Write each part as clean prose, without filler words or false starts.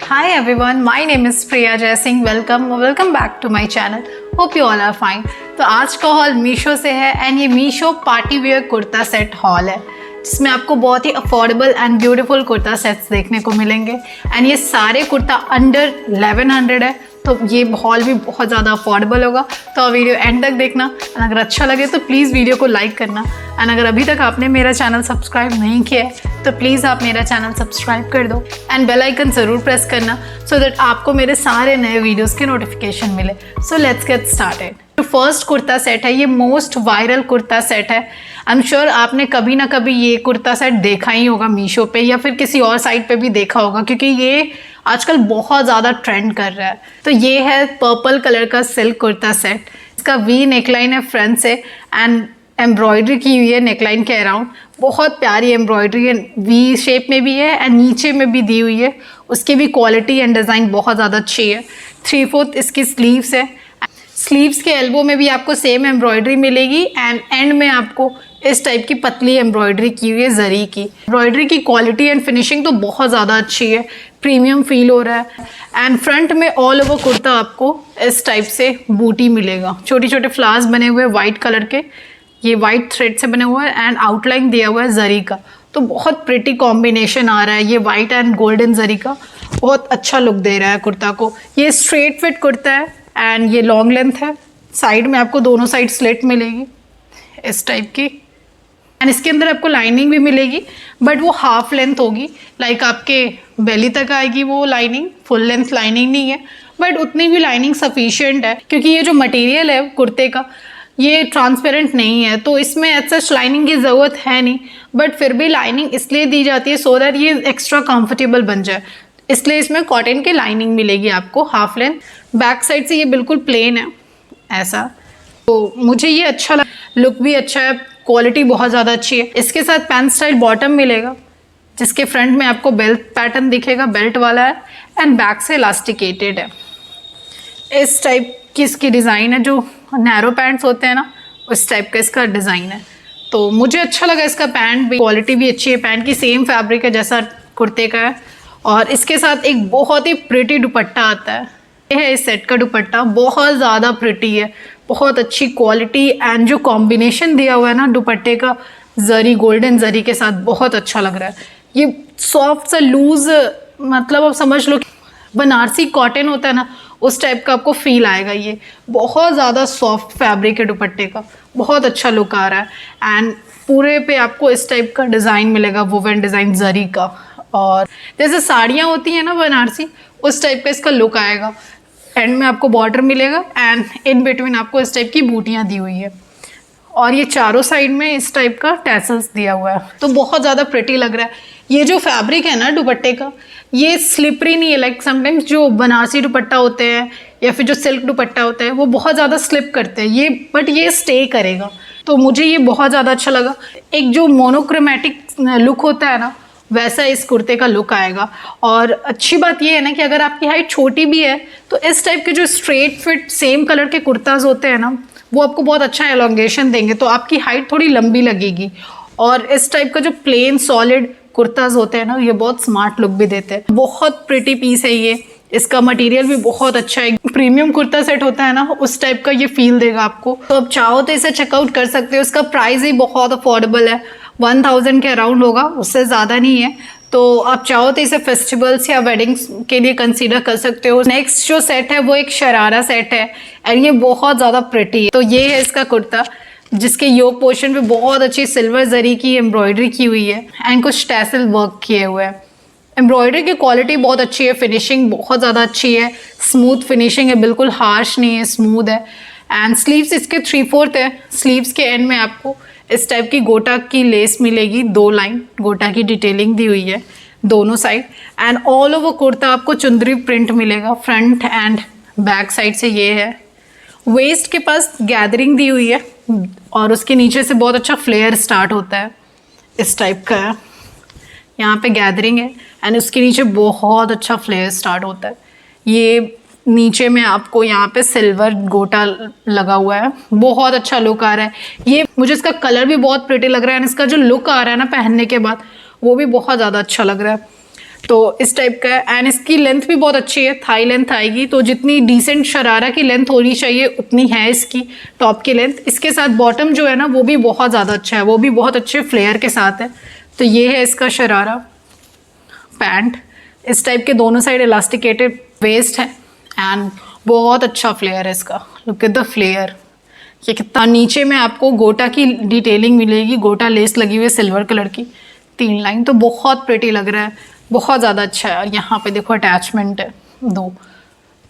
Hi everyone, my name is Priya Jaising. Welcome back to my channel. Hope you all are fine. तो आज का hall Meesho से है and ये Meesho party wear kurta set haul है जिसमें आपको बहुत ही affordable and beautiful kurta sets देखने को मिलेंगे एंड ये सारे कुर्ता अंडर 1100 है, तो ये हॉल भी बहुत ज़्यादा अफोर्डेबल होगा। तो वीडियो एंड तक देखना एंड अगर अच्छा लगे तो प्लीज़ वीडियो को लाइक करना एंड अगर अभी तक आपने मेरा चैनल सब्सक्राइब नहीं किया है तो प्लीज़ आप मेरा चैनल सब्सक्राइब कर दो एंड बेल आइकन ज़रूर प्रेस करना सो दैट आपको मेरे सारे नए वीडियोज़ के नोटिफिकेशन मिले। So let's get started. जो फर्स्ट कुर्ता सेट है ये मोस्ट वायरल कुर्ता सेट है। आई एम श्योर आपने कभी ना कभी ये कुर्ता सेट देखा ही होगा मीशो पे या फिर किसी और साइट पे भी देखा होगा क्योंकि ये आजकल बहुत ज़्यादा ट्रेंड कर रहा है। तो ये है पर्पल कलर का सिल्क कुर्ता सेट। इसका वी नेकलाइन है फ्रंट से एंड एम्ब्रॉयडरी की हुई है नेकलाइन के अराउंड। बहुत प्यारी एम्ब्रॉयडरी है, वी शेप में भी है एंड नीचे में भी दी हुई है। उसकी भी क्वालिटी एंड डिज़ाइन बहुत ज़्यादा अच्छी है। 3/4 इसकी स्लीव्स है। स्लीव्स के एल्बो में भी आपको सेम एम्ब्रॉयडरी मिलेगी एंड एंड में आपको इस टाइप की पतली एम्ब्रॉयडरी की हुई है जरी की। एम्ब्रॉयडरी की क्वालिटी एंड फिनिशिंग तो बहुत ज़्यादा अच्छी है, प्रीमियम फील हो रहा है एंड फ्रंट में ऑल ओवर कुर्ता आपको इस टाइप से बूटी मिलेगा। छोटे छोटे फ्लावर्स बने हुए हैं वाइट कलर के, ये वाइट थ्रेड से बने हुए हैं एंड आउटलाइन दिया हुआ है जरी का। तो बहुत प्रिटी कॉम्बिनेशन आ रहा है ये वाइट एंड गोल्डन जरी का, बहुत अच्छा लुक दे रहा है कुर्ता को। ये स्ट्रेट फिट कुर्ता है एंड ये लॉन्ग लेंथ है। साइड में आपको दोनों साइड स्लिट मिलेगी इस टाइप की एंड इसके अंदर आपको लाइनिंग भी मिलेगी बट वो हाफ लेंथ होगी, लाइक आपके बेली तक आएगी वो लाइनिंग। फुल लेंथ लाइनिंग नहीं है बट उतनी भी लाइनिंग सफिशिएंट है क्योंकि ये जो मटेरियल है कुर्ते का ये ट्रांसपेरेंट नहीं है, तो इसमें ऐसा लाइनिंग की ज़रूरत है नहीं बट फिर भी लाइनिंग इसलिए दी जाती है सो दैट ये एक्स्ट्रा कंफर्टेबल बन जाए, इसलिए इसमें कॉटन की लाइनिंग मिलेगी आपको हाफ लेंथ। बैक साइड से ये बिल्कुल प्लेन है ऐसा, तो मुझे ये अच्छा लगा, लुक भी अच्छा है, क्वालिटी बहुत ज़्यादा अच्छी है। इसके साथ पैंट स्टाइल बॉटम मिलेगा जिसके फ्रंट में आपको बेल्ट पैटर्न दिखेगा, बेल्ट वाला है एंड बैक से इलास्टिकेटेड है। इस टाइप की इसकी डिज़ाइन है, जो नैरो पैंट्स होते हैं ना उस टाइप का इसका डिज़ाइन है। तो मुझे अच्छा लगा इसका पैंट भी, क्वालिटी भी अच्छी है, पैंट की सेम फैब्रिक है जैसा कुर्ते का है और इसके साथ एक बहुत ही प्रिटी दुपट्टा आता है। ये है इस सेट का दुपट्टा, बहुत ज़्यादा प्रिटी है, बहुत अच्छी क्वालिटी एंड जो कॉम्बिनेशन दिया हुआ है ना दुपट्टे का जरी गोल्डन जरी के साथ बहुत अच्छा लग रहा है। ये सॉफ्ट सा लूज, मतलब आप समझ लो बनारसी कॉटन होता है ना उस टाइप का आपको फील आएगा। ये बहुत ज़्यादा सॉफ्ट फैब्रिक है दुपट्टे का, बहुत अच्छा लुक आ रहा है एंड पूरे पे आपको इस टाइप का डिज़ाइन मिलेगा, वुवन डिज़ाइन जरी का। और जैसे साड़ियाँ होती हैं ना बनारसी उस टाइप का इसका लुक आएगा। एंड में आपको बॉर्डर मिलेगा एंड इन बिटवीन आपको इस टाइप की बूटियाँ दी हुई है और ये चारों साइड में इस टाइप का टैसल्स दिया हुआ है, तो बहुत ज़्यादा प्रिटी लग रहा है। ये जो फैब्रिक है ना दुपट्टे का ये स्लिपरी नहीं है, लाइक समटाइम्स जो बनारसी दुपट्टा होते हैं या फिर जो सिल्क दुपट्टा होता है वो बहुत ज़्यादा स्लिप करते हैं ये, बट ये स्टे करेगा। तो मुझे ये बहुत ज़्यादा अच्छा लगा। एक जो मोनोक्रोमेटिक लुक होता है ना वैसा इस कुर्ते का लुक आएगा। और अच्छी बात ये है ना कि अगर आपकी हाइट छोटी भी है तो इस टाइप के जो स्ट्रेट फिट सेम कलर के कुर्ताज होते हैं ना वो आपको बहुत अच्छा एलोंगेशन देंगे, तो आपकी हाइट थोड़ी लंबी लगेगी। और इस टाइप का जो प्लेन सॉलिड कुर्ताज होते हैं ना ये बहुत स्मार्ट लुक भी देते हैं। बहुत प्रिटी पीस है ये, इसका मटेरियल भी बहुत अच्छा है। प्रीमियम कुर्ता सेट होता है ना उस टाइप का ये फील देगा आपको। तो आप चाहो तो इसे चेकआउट कर सकते हो। इसका प्राइस ही बहुत अफोर्डेबल है, 1000 के अराउंड होगा, उससे ज़्यादा नहीं है। तो आप चाहो तो इसे फेस्टिवल्स या वेडिंग्स के लिए कंसीडर कर सकते हो। नेक्स्ट जो सेट है वो एक शरारा सेट है एंड ये बहुत ज़्यादा प्रिटी है। तो ये है इसका कुर्ता जिसके योक पोर्शन पे बहुत अच्छी सिल्वर जरी की एम्ब्रॉयडरी की हुई है एंड कुछ टैसल वर्क किए हुए हैं। एम्ब्रॉयडरी की क्वालिटी बहुत अच्छी है, फिनिशिंग बहुत ज़्यादा अच्छी है, स्मूथ फिनिशिंग है, बिल्कुल हार्श नहीं है, स्मूथ है। एंड स्लीव्स इसके 3/4 है। स्लीव्स के एंड में आपको इस टाइप की गोटा की लेस मिलेगी, 2 लाइन गोटा की डिटेलिंग दी हुई है दोनों side and all over kurta आपको चुंदरी प्रिंट मिलेगा फ्रंट एंड बैक साइड से। ये है वेस्ट के पास गैदरिंग दी हुई है और उसके नीचे से बहुत अच्छा फ्लेयर स्टार्ट होता है, इस टाइप का है। यहाँ पे गैदरिंग है एंड उसके नीचे बहुत अच्छा फ्लेयर स्टार्ट होता है। ये नीचे में आपको यहाँ पे सिल्वर गोटा लगा हुआ है, बहुत अच्छा लुक आ रहा है। ये मुझे इसका कलर भी बहुत प्रिटी लग रहा है एंड इसका जो लुक आ रहा है ना पहनने के बाद वो भी बहुत ज़्यादा अच्छा लग रहा है। तो इस टाइप का है। एंड इसकी लेंथ भी बहुत अच्छी है, थाई लेंथ आएगी। तो जितनी डिसेंट शरारा की लेंथ होनी चाहिए उतनी है इसकी टॉप की लेंथ। इसके साथ बॉटम जो है ना वो भी बहुत ज़्यादा अच्छा है, वो भी बहुत अच्छे फ्लेयर के साथ है। तो ये है इसका शरारा पैंट। इस टाइप के दोनों साइड इलास्टिकेटेड वेस्ट है एंड बहुत अच्छा फ्लेयर है इसका। लुक एट द फ्लेयर, ये कितना। नीचे में आपको गोटा की डिटेलिंग मिलेगी, गोटा लेस लगी हुई है सिल्वर कलर की, 3 लाइन। तो बहुत प्रिटी लग रहा है, बहुत ज़्यादा अच्छा है। और यहाँ पे देखो अटैचमेंट है 2।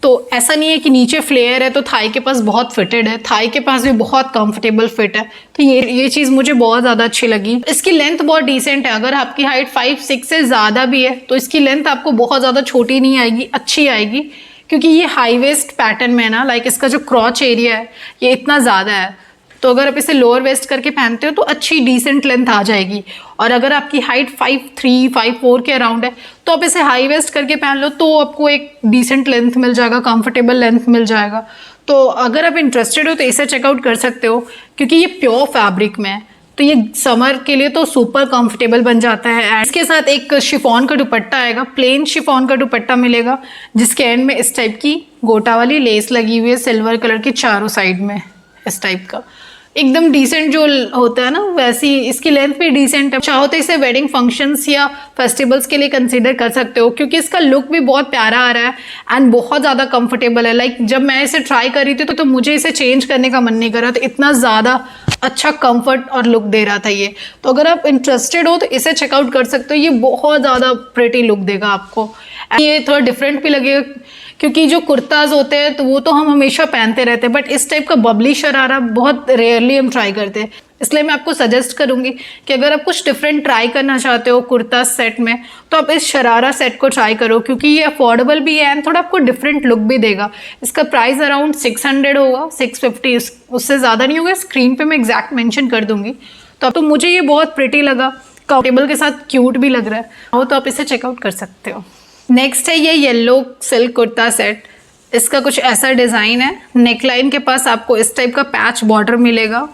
तो ऐसा नहीं है कि नीचे फ्लेयर है तो थाई के पास बहुत फिटेड है, थाई के पास भी बहुत कंफर्टेबल फिट है। तो ये चीज़ मुझे बहुत ज़्यादा अच्छी लगी। इसकी लेंथ बहुत डिसेंट है। अगर आपकी हाइट 5-6 से ज़्यादा भी है तो इसकी लेंथ आपको बहुत ज़्यादा छोटी नहीं आएगी, अच्छी आएगी। क्योंकि ये हाई वेस्ट पैटर्न में है ना, लाइक इसका जो क्रॉच एरिया है ये इतना ज़्यादा है। तो अगर आप इसे लोअर वेस्ट करके पहनते हो तो अच्छी डिसेंट लेंथ आ जाएगी। और अगर आपकी हाइट 5'3", 5'4" के अराउंड है तो आप इसे हाई वेस्ट करके पहन लो तो आपको एक डिसेंट लेंथ मिल जाएगा, कंफर्टेबल लेंथ मिल जाएगा। तो अगर आप इंटरेस्टेड हो तो इसे चेकआउट कर सकते हो, क्योंकि ये प्योर फैब्रिक में है। तो ये समर के लिए तो सुपर कंफर्टेबल बन जाता है। इसके साथ एक शिफॉन का दुपट्टा आएगा, प्लेन शिफॉन का दुपट्टा मिलेगा, जिसके एंड में इस टाइप की गोटा वाली लेस लगी हुई है सिल्वर कलर की चारों साइड में। इस टाइप का एकदम डिसेंट जो होता है ना वैसी इसकी लेंथ भी डिसेंट है। चाहो तो इसे वेडिंग फंक्शंस या फेस्टिवल्स के लिए कंसीडर कर सकते हो, क्योंकि इसका लुक भी बहुत प्यारा आ रहा है एंड बहुत ज़्यादा कंफर्टेबल है। लाइक जब मैं इसे ट्राई कर रही थी तो मुझे इसे चेंज करने का मन नहीं कर रहा था, इतना ज़्यादा अच्छा कंफर्ट और लुक दे रहा था ये। तो अगर आप इंटरेस्टेड हो तो इसे चेकआउट कर सकते हो, ये बहुत ज़्यादा प्रिटी लुक देगा आपको। ये थोड़ा डिफरेंट भी लगेगा, क्योंकि जो कुर्ताज होते हैं तो वो तो हम हमेशा पहनते रहते हैं, बट इस टाइप का बबली शरारा बहुत रेयरली हम ट्राई करते हैं। इसलिए मैं आपको सजेस्ट करूंगी कि अगर आप कुछ डिफरेंट ट्राई करना चाहते हो कुर्ता सेट में तो आप इस शरारा सेट को ट्राई करो, क्योंकि ये अफोर्डेबल भी है एंड थोड़ा आपको डिफरेंट लुक भी देगा। इसका प्राइस अराउंड 600 होगा, 650, उससे ज़्यादा नहीं होगा। स्क्रीन पे मैं एग्जैक्ट मेंशन कर दूंगी। तो मुझे ये बहुत प्रिटी लगा, कंफर्टेबल के साथ क्यूट भी लग रहा है, हो तो आप इसे चेकआउट कर सकते हो। नेक्स्ट है ये येलो सिल्क कुर्ता सेट। इसका कुछ ऐसा डिज़ाइन है, नेकलाइन के पास आपको इस टाइप का पैच बॉर्डर मिलेगा,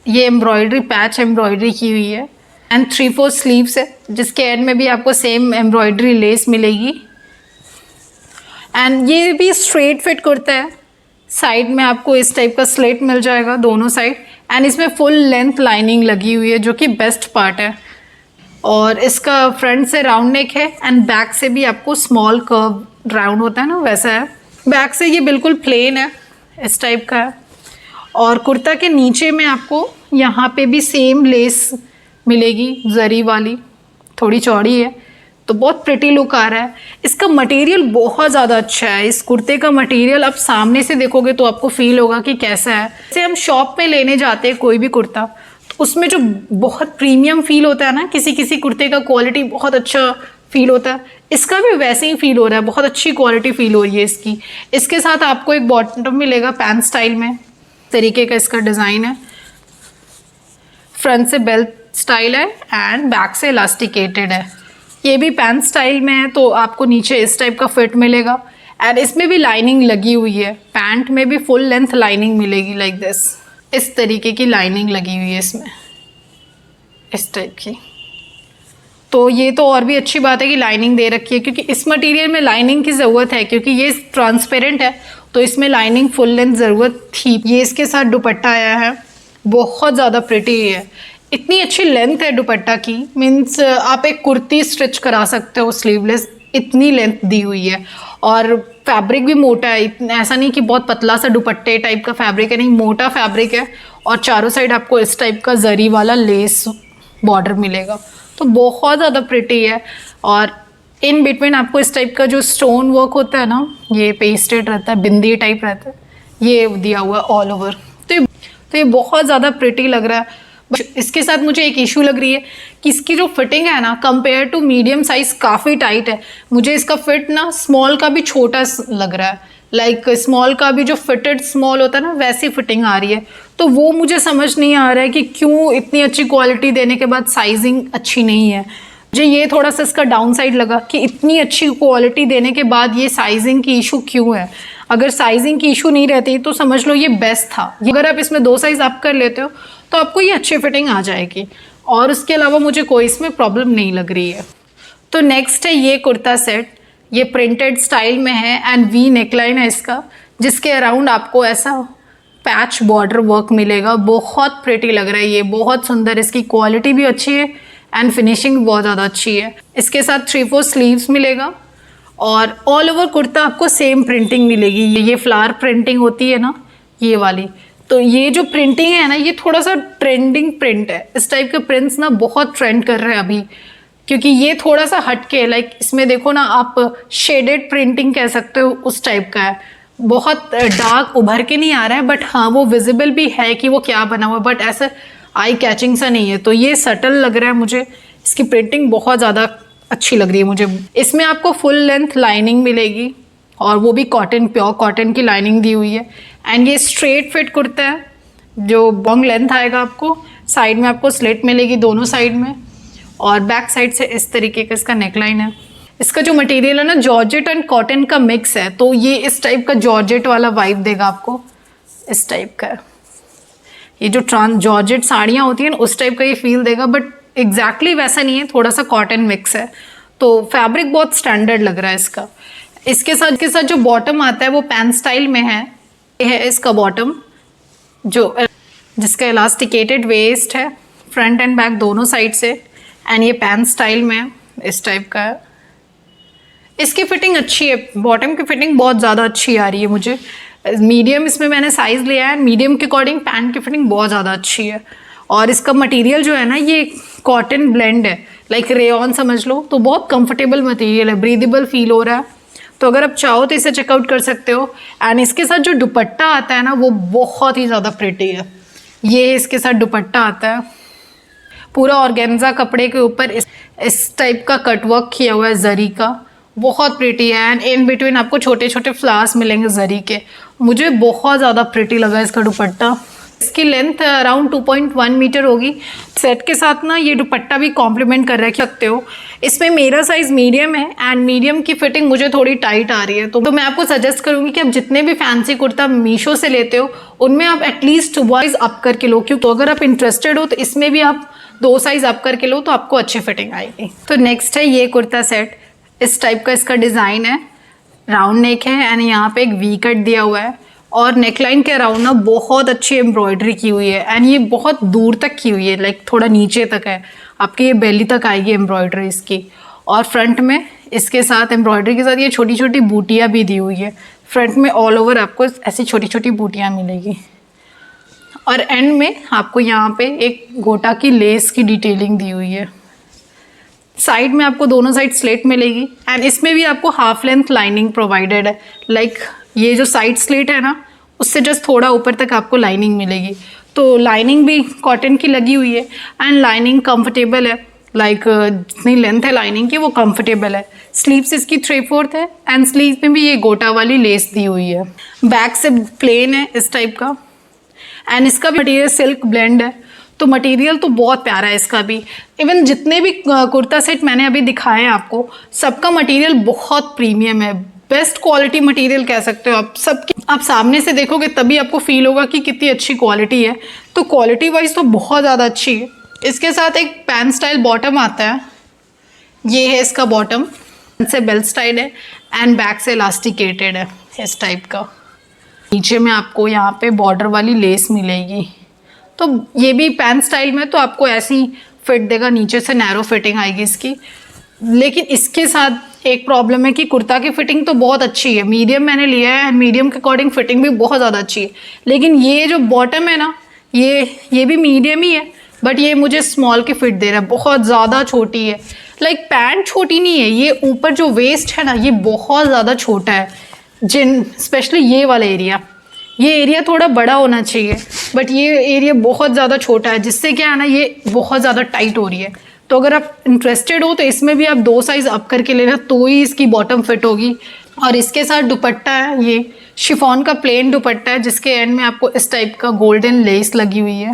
ये एम्ब्रॉयडरी पैच एम्ब्रॉयडरी की हुई है एंड 3/4 स्लीव्स है, जिसके एंड में भी आपको सेम एम्ब्रॉयडरी लेस मिलेगी। एंड ये भी स्ट्रेट फिट कुर्ता है, साइड में आपको इस टाइप का स्लिट मिल जाएगा दोनों साइड एंड इसमें फुल लेंथ लाइनिंग लगी हुई है, जो कि बेस्ट पार्ट है। और इसका फ्रंट से राउंड नेक है एंड बैक से भी आपको स्मॉल कर्व राउंड होता है ना वैसा है। बैक से ये बिल्कुल प्लेन है, इस टाइप का है। और कुर्ता के नीचे में आपको यहाँ पे भी सेम लेस मिलेगी, जरी वाली, थोड़ी चौड़ी है। तो बहुत प्रिटी लुक आ रहा है। इसका मटेरियल बहुत ज़्यादा अच्छा है। इस कुर्ते का मटेरियल आप सामने से देखोगे तो आपको फील होगा कि कैसा है। जैसे हम शॉप पे लेने जाते हैं कोई भी कुर्ता, उसमें जो बहुत प्रीमियम फील होता है ना, किसी किसी कुर्ते का क्वालिटी बहुत अच्छा फील होता है, इसका भी वैसे ही फील हो रहा है, बहुत अच्छी क्वालिटी फील हो रही है इसकी। इसके साथ आपको एक बॉटम मिलेगा पैंट स्टाइल में, तरीके का इसका डिज़ाइन है। फ्रंट से बेल्ट स्टाइल है एंड बैक से इलास्टिकेटेड है। ये भी पैंट स्टाइल में है, तो आपको नीचे इस टाइप का फिट मिलेगा एंड इसमें भी लाइनिंग लगी हुई है। पैंट में भी फुल लेंथ लाइनिंग मिलेगी, लाइक दिस, इस तरीके की लाइनिंग लगी हुई है इसमें, इस टाइप की। तो ये तो और भी अच्छी बात है कि लाइनिंग दे रखी है, क्योंकि इस मटेरियल में लाइनिंग की ज़रूरत है, क्योंकि ये ट्रांसपेरेंट है तो इसमें लाइनिंग फुल लेंथ ज़रूरत थी। ये इसके साथ दुपट्टा आया है, बहुत ज़्यादा प्रिटी है, इतनी अच्छी लेंथ है दुपट्टा की, मीन्स आप एक कुर्ती स्टिच करा सकते हो स्लीवलेस, इतनी लेंथ दी हुई है। और फैब्रिक भी मोटा है, ऐसा नहीं कि बहुत पतला सा दुपट्टे टाइप का फैब्रिक है, नहीं, मोटा फैब्रिक है। और चारों साइड आपको इस टाइप का जरी वाला लेस बॉर्डर मिलेगा, तो बहुत ज़्यादा प्रिटी है। और इन बिटवीन आपको इस टाइप का जो स्टोन वर्क होता है ना, ये पेस्टेड रहता है, बिंदी टाइप रहता है, ये दिया हुआ है ऑल ओवर। तो ये बहुत ज़्यादा प्रिटी लग रहा है। इसके साथ मुझे एक इशू लग रही है कि इसकी जो फिटिंग है ना, कंपेयर टू मीडियम साइज़ काफ़ी टाइट है। मुझे इसका फिट ना स्मॉल का भी छोटा लग रहा है, लाइक स्मॉल का भी जो फिटेड स्मॉल होता है ना, वैसी फिटिंग आ रही है। तो वो मुझे समझ नहीं आ रहा है कि क्यों इतनी अच्छी क्वालिटी देने के बाद साइजिंग अच्छी नहीं है। मुझे ये थोड़ा सा इसका डाउन साइड लगा कि इतनी अच्छी क्वालिटी देने के बाद ये साइजिंग की इशू क्यों है। अगर साइजिंग की इशू नहीं रहती तो समझ लो ये बेस्ट था। अगर आप इसमें 2 साइज़ अप कर लेते हो तो आपको ये अच्छी फिटिंग आ जाएगी, और उसके अलावा मुझे कोई इसमें प्रॉब्लम नहीं लग रही है। तो नेक्स्ट है ये कुर्ता सेट, ये प्रिंटेड स्टाइल में है एंड वी नेकलाइन है इसका, जिसके अराउंड आपको ऐसा पैच बॉर्डर वर्क मिलेगा। बहुत प्रिटी लग रहा है ये, बहुत सुंदर, इसकी क्वालिटी भी अच्छी है एंड फिनिशिंग भी बहुत ज़्यादा अच्छी है। इसके साथ 3/4 स्लीव्स मिलेगा और ऑल ओवर कुर्ता आपको सेम प्रिंटिंग मिलेगी। ये फ्लावर प्रिंटिंग होती है ना, ये वाली, तो ये जो प्रिंटिंग है ना, ये थोड़ा सा ट्रेंडिंग प्रिंट है। इस टाइप के प्रिंट्स ना बहुत ट्रेंड कर रहे हैं अभी, क्योंकि ये थोड़ा सा हटके है। लाइक इसमें देखो ना, आप शेडेड प्रिंटिंग कह सकते हो, उस टाइप का है। बहुत डार्क उभर के नहीं आ रहा है, बट हाँ वो विजिबल भी है कि वो क्या बना हुआ है, बट ऐसा आई कैचिंग सा नहीं है। तो ये सटल लग रहा है मुझे, इसकी प्रिंटिंग बहुत ज़्यादा अच्छी लग रही है मुझे। इसमें आपको फुल लेंथ लाइनिंग मिलेगी और वो भी कॉटन, प्योर कॉटन की लाइनिंग दी हुई है। एंड ये स्ट्रेट फिट कुर्ता है, जो लॉन्ग लेंथ आएगा आपको। साइड में आपको स्लिट मिलेगी दोनों साइड में, और बैक साइड से इस तरीके का इसका नेकलाइन है। इसका जो मटेरियल है ना, जॉर्जेट एंड कॉटन का मिक्स है, तो ये इस टाइप का जॉर्जेट वाला वाइब देगा आपको। इस टाइप का ये जो जॉर्जेट साड़ियाँ होती हैं ना, उस टाइप का ये फील देगा, बट एग्जैक्टली वैसा नहीं है, थोड़ा सा कॉटन मिक्स है। तो फैब्रिक बहुत स्टैंडर्ड लग रहा है इसका। इसके साथ जो बॉटम आता है वो पैंट स्टाइल में है। ये है इसका बॉटम, जिसका इलास्टिकेटेड वेस्ट है फ्रंट एंड बैक दोनों साइड से, एंड ये पैंट स्टाइल में इस टाइप का है। इसकी फिटिंग अच्छी है, बॉटम की फिटिंग बहुत ज़्यादा अच्छी आ रही है मुझे। मीडियम इसमें मैंने साइज़ लिया है, मीडियम के अकॉर्डिंग पैंट की फिटिंग बहुत ज़्यादा अच्छी है। और इसका मटेरियल जो है ना, ये कॉटन ब्लेंड है, लाइक रेयॉन समझ लो, तो बहुत कंफर्टेबल मटेरियल है, ब्रीदेबल फील हो रहा है। तो अगर आप चाहो तो इसे चेकआउट कर सकते हो। एंड इसके साथ जो दुपट्टा आता है ना, वो बहुत ही ज़्यादा प्रिटी है। ये इसके साथ दुपट्टा आता है, पूरा ऑर्गेन्जा कपड़े के ऊपर इस टाइप का कटवर्क किया हुआ है जरी का, बहुत प्रिटी है। एंड इन बिटवीन आपको छोटे छोटे फ्लावर्स मिलेंगे जरी के। मुझे बहुत ज़्यादा प्रिटी लगा इसका दुपट्टा। इसकी लेंथ अराउंड 2.1 मीटर होगी। सेट के साथ ना ये दुपट्टा भी कॉम्प्लीमेंट कर सकते हो। इसमें मेरा साइज़ मीडियम है एंड मीडियम की फिटिंग मुझे थोड़ी टाइट आ रही है, तो मैं आपको सजेस्ट करूँगी कि आप जितने भी फैंसी कुर्ता मीशो से लेते हो, उनमें आप एटलीस्ट वाइज अप करके लो, क्योंकि अगर आप इंटरेस्टेड हो तो इसमें भी आप 2 साइज़ अप करके लो तो आपको अच्छी फिटिंग आएगी। तो नेक्स्ट है ये कुर्ता सेट। इस टाइप का इसका डिज़ाइन है, राउंड नेक है एंड यहाँ पे एक वी कट दिया हुआ है, और नेकलाइन के अराउंड ना बहुत अच्छी एम्ब्रॉयडरी की हुई है। एंड ये बहुत दूर तक की हुई है, लाइक थोड़ा नीचे तक है, आपके ये बेली तक आएगी एम्ब्रॉयडरी इसकी। और फ्रंट में इसके साथ एम्ब्रॉयडरी के साथ ये छोटी छोटी बूटियाँ भी दी हुई है। फ्रंट में ऑल ओवर आपको ऐसी छोटी छोटी बूटियाँ मिलेगी, और एंड में आपको यहाँ पे एक गोटा की लेस की डिटेलिंग दी हुई है। साइड में आपको दोनों साइड स्लिट मिलेगी एंड इसमें भी आपको हाफ लेंथ लाइनिंग प्रोवाइडेड है। लाइक ये जो साइड स्लिट है ना, उससे जस्ट थोड़ा ऊपर तक आपको लाइनिंग मिलेगी। तो लाइनिंग भी कॉटन की लगी हुई है एंड लाइनिंग कंफर्टेबल है, लाइक जितनी लेंथ है लाइनिंग की वो कंफर्टेबल है। स्लीव्स इसकी 3/4 है एंड स्लीव में भी ये गोटा वाली लेस दी हुई है। बैक से प्लेन है इस टाइप का, एंड इसका भी मटेरियल सिल्क ब्लेंड है, तो मटेरियल तो बहुत प्यारा है इसका भी। इवन जितने भी कुर्ता सेट मैंने अभी दिखाए हैं आपको, सबका मटेरियल बहुत प्रीमियम है, बेस्ट क्वालिटी मटेरियल कह सकते हो आप। आप सामने से देखोगे तभी आपको फील होगा कि कितनी अच्छी क्वालिटी है। तो क्वालिटी वाइज तो बहुत ज़्यादा अच्छी है। इसके साथ एक पैंट स्टाइल बॉटम आता है, ये है इसका बॉटम, से बेल्ट स्टाइल है एंड बैक से इलास्टिकेटेड है इस टाइप का। नीचे में आपको यहाँ पे बॉर्डर वाली लेस मिलेगी, तो ये भी पैंट स्टाइल में तो आपको ऐसी फिट देगा, नीचे से नैरो फिटिंग आएगी इसकी। लेकिन इसके साथ एक प्रॉब्लम है कि कुर्ता की फिटिंग तो बहुत अच्छी है, मीडियम मैंने लिया है, मीडियम के अकॉर्डिंग फिटिंग भी बहुत ज़्यादा अच्छी है। लेकिन ये जो बॉटम है ना, ये भी मीडियम ही है, बट ये मुझे स्मॉल की फिट दे रहा है, बहुत ज़्यादा छोटी है। लाइक पैंट छोटी नहीं है, ये ऊपर जो वेस्ट है ना, ये बहुत ज़्यादा छोटा है। स्पेशली ये वाला एरिया, ये एरिया थोड़ा बड़ा होना चाहिए, बट ये एरिया बहुत ज़्यादा छोटा है, जिससे क्या है ना, ये बहुत ज़्यादा टाइट हो रही है। तो अगर आप इंटरेस्टेड हो तो इसमें भी आप 2 साइज़ अप करके लेना, तो ही इसकी बॉटम फिट होगी। और इसके साथ दुपट्टा है, ये शिफॉन का प्लेन दुपट्टा है, जिसके एंड में आपको इस टाइप का गोल्डन लेस लगी हुई है।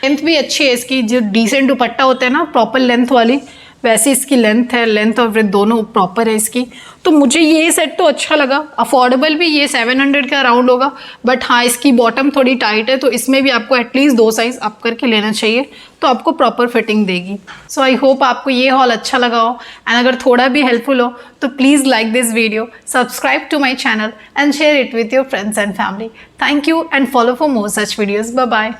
लेंथ भी अच्छी है इसकी, जो डिसेंट दुपट्टा होता है ना, प्रॉपर लेंथ वाली, वैसे इसकी लेंथ है, लेंथ और विड्थ दोनों प्रॉपर है इसकी। तो मुझे ये सेट तो अच्छा लगा, अफोर्डेबल भी, ये 700 के अराउंड होगा। बट हाँ, इसकी बॉटम थोड़ी टाइट है, तो इसमें भी आपको एटलीस्ट 2 साइज़ अप करके लेना चाहिए, तो आपको प्रॉपर फिटिंग देगी। सो आई होप आपको ये हॉल अच्छा लगा हो, एंड अगर थोड़ा भी हेल्पफुल हो तो please like this video, subscribe to my channel and share it with your friends and family. Thank you and follow for more such videos. Bye bye.